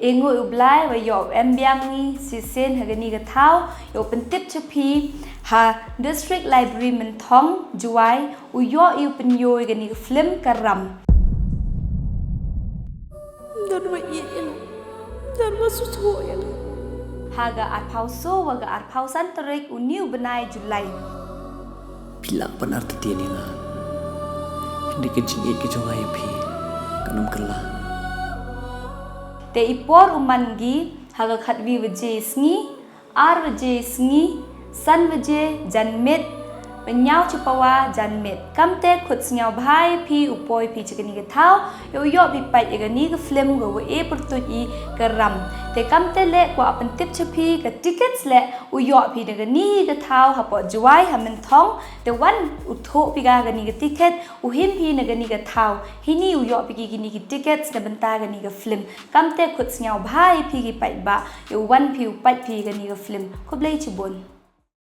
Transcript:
Engo ublai wa yo embiangi si sen hagani ga thau yo pentip chapi ha district library mentong Jowai uyo yu penyo gani ga phlim karam. Dan ma iyan. Dan ma susoyan. Haga arpau so waga arpau santarik uniu benai Julai. Bila benar tadi ni lah. Hindi kencing ke Jowai pi kanam kerla. Te ipor umangi haga khatwi waje sngi ar waje sngi san waje janmet penyau chupawa janmet kamte khut sngau bhai phi upoi phi chikani ga thau yo bi pai gani ga phlim go e pertu I karam te kamte le ko apan tip chapi ga tickets le uyo phi daga ni ga thau hapo Jowai hamen thong te wan utho pi ga gani ga ticket uhim phi na gani ga thau hini uyo pi gi ni ga tickets na banta gani ga phlim kamte khut sngau bhai phi gi pai ba yo wan phi upai phi gani ga phlim khoblei chibon